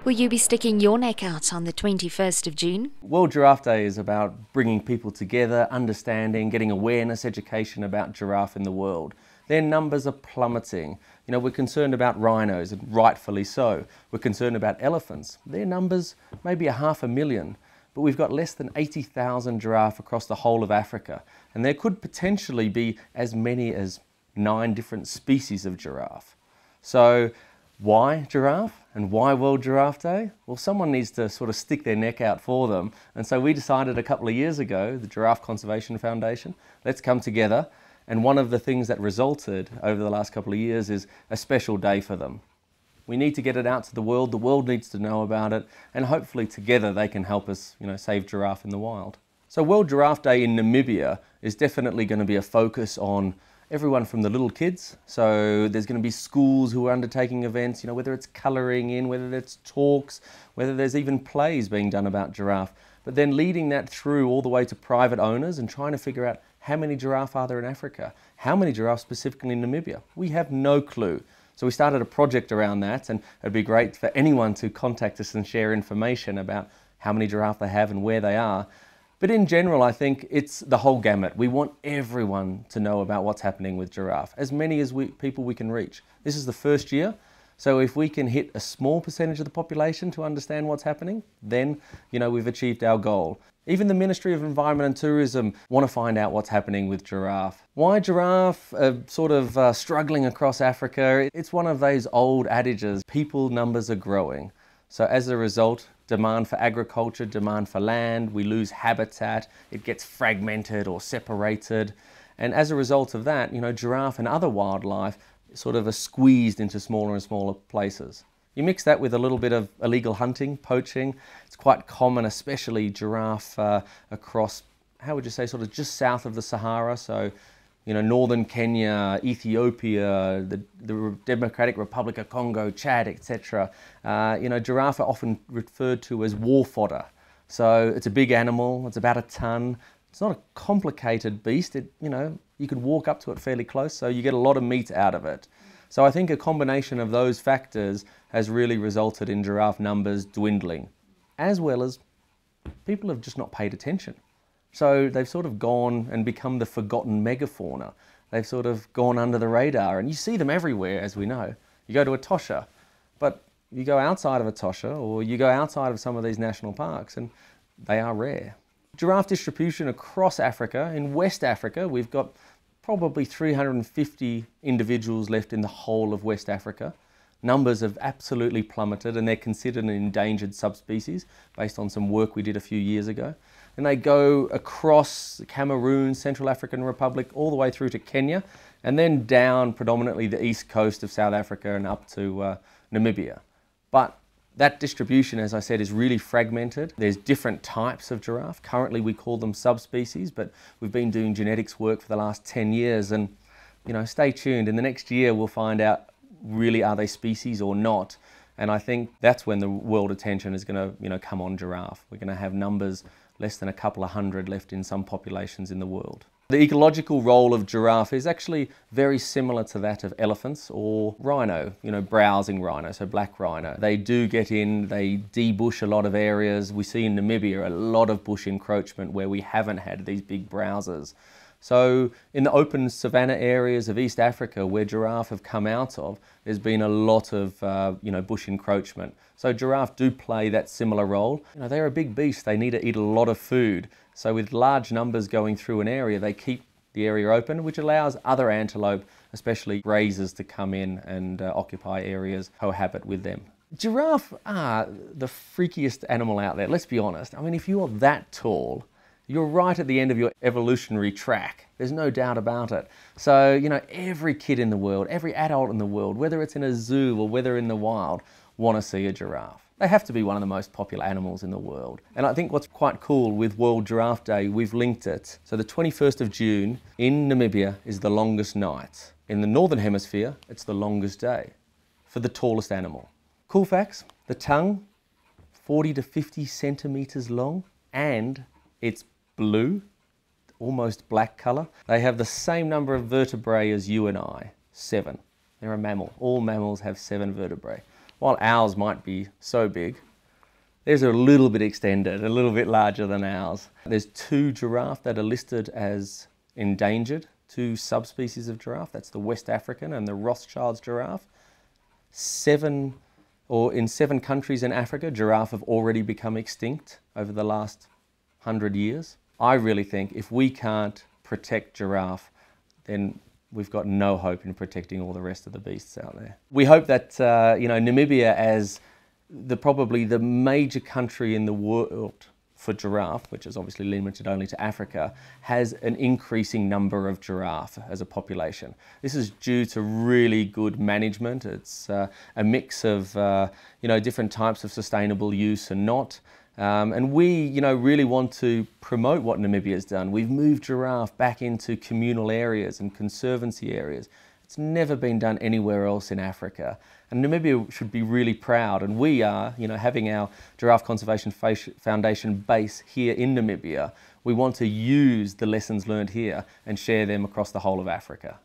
Will you be sticking your neck out on the 21st of June? World Giraffe Day is about bringing people together, understanding, getting awareness, education about giraffe in the world. Their numbers are plummeting. You know, we're concerned about rhinos, and rightfully so. We're concerned about elephants. Their numbers may be 500,000, but we've got less than 80,000 giraffe across the whole of Africa. And there could potentially be as many as 9 different species of giraffe. So why giraffe and why World Giraffe Day? Well, someone needs to sort of stick their neck out for them. And so we decided a couple of years ago, the Giraffe Conservation Foundation, let's come together. And one of the things that resulted over the last couple of years is a special day for them. We need to get it out to the world needs to know about it, and hopefully together they can help us, save giraffe in the wild. So World Giraffe Day in Namibia is definitely going to be a focus on everyone from the little kids. So there's going to be schools who are undertaking events, whether it's colouring in, whether it's talks, whether there's even plays being done about giraffe. But then leading that through all the way to private owners and trying to figure out how many giraffe are there in Africa? How many giraffe specifically in Namibia? We have no clue. So we started a project around that, and it'd be great for anyone to contact us and share information about how many giraffe they have and where they are. But in general, I think it's the whole gamut. We want everyone to know about what's happening with giraffe, as many as people we can reach. This is the first year, so if we can hit a small percentage of the population to understand what's happening, then we've achieved our goal. Even the Ministry of Environment and Tourism want to find out what's happening with giraffe. Why giraffe are sort of struggling across Africa? It's one of those old adages, people numbers are growing. So as a result, demand for agriculture, demand for land, we lose habitat, it gets fragmented or separated. And as a result of that, giraffe and other wildlife sort of are squeezed into smaller and smaller places. You mix that with a little bit of illegal hunting, poaching. It's quite common, especially giraffe across, how would you say, sort of just south of the Sahara. So, northern Kenya, Ethiopia, the Democratic Republic of Congo, Chad, etc. Giraffe are often referred to as war fodder. So it's a big animal, it's about a ton. It's not a complicated beast. You could walk up to it fairly close, so you get a lot of meat out of it. So I think a combination of those factors has really resulted in giraffe numbers dwindling, as well as people have just not paid attention. So they've sort of gone and become the forgotten megafauna. They've sort of gone under the radar, and you see them everywhere, as we know. You go to Etosha, but you go outside of Etosha, or you go outside of some of these national parks, and they are rare. Giraffe distribution across Africa. In West Africa, we've got probably 350 individuals left in the whole of West Africa. Numbers have absolutely plummeted, and they're considered an endangered subspecies based on some work we did a few years ago. And they go across Cameroon, Central African Republic, all the way through to Kenya, and then down predominantly the east coast of South Africa and up to Namibia. But that distribution, as I said, is really fragmented. There's different types of giraffe. Currently we call them subspecies, but we've been doing genetics work for the last 10 years, and stay tuned. In the next year we'll find out, really, are they species or not? And I think that's when the world attention is going to come on giraffe. We're going to have numbers less than a couple of hundred left in some populations in the world. The ecological role of giraffe is actually very similar to that of elephants or rhino, browsing rhino, so black rhino. They do get in, they de-bush a lot of areas. We see in Namibia a lot of bush encroachment where we haven't had these big browsers. So in the open savanna areas of East Africa where giraffe have come out of, there's been a lot of bush encroachment. So giraffe do play that similar role. They're a big beast, they need to eat a lot of food. So with large numbers going through an area, they keep the area open, which allows other antelope, especially grazers, to come in and occupy areas, cohabit with them. Giraffe are the freakiest animal out there, let's be honest. I mean, if you're that tall, you're right at the end of your evolutionary track. There's no doubt about it. So, every kid in the world, every adult in the world, whether it's in a zoo or whether in the wild, want to see a giraffe. They have to be one of the most popular animals in the world. And I think what's quite cool with World Giraffe Day, we've linked it. So the 21st of June in Namibia is the longest night. In the Northern Hemisphere, it's the longest day for the tallest animal. Cool facts, the tongue, 40 to 50 centimeters long, and it's blue, almost black color. They have the same number of vertebrae as you and I, 7. They're a mammal. All mammals have 7 vertebrae. while ours might be so big, theirs are a little bit extended, a little bit larger than ours. There's 2 giraffe that are listed as endangered, 2 subspecies of giraffe. That's the West African and the Rothschild's giraffe. In 7 countries in Africa, giraffe have already become extinct over the last 100 years. I really think if we can't protect giraffe, then we've got no hope in protecting all the rest of the beasts out there. We hope that Namibia, as probably the major country in the world for giraffe, which is obviously limited only to Africa, has an increasing number of giraffe as a population. This is due to really good management. It's a mix of different types of sustainable use and not. And we really want to promote what Namibia's done. We've moved giraffe back into communal areas and conservancy areas. It's never been done anywhere else in Africa. And Namibia should be really proud. And we are, having our Giraffe Conservation Foundation base here in Namibia, we want to use the lessons learned here and share them across the whole of Africa.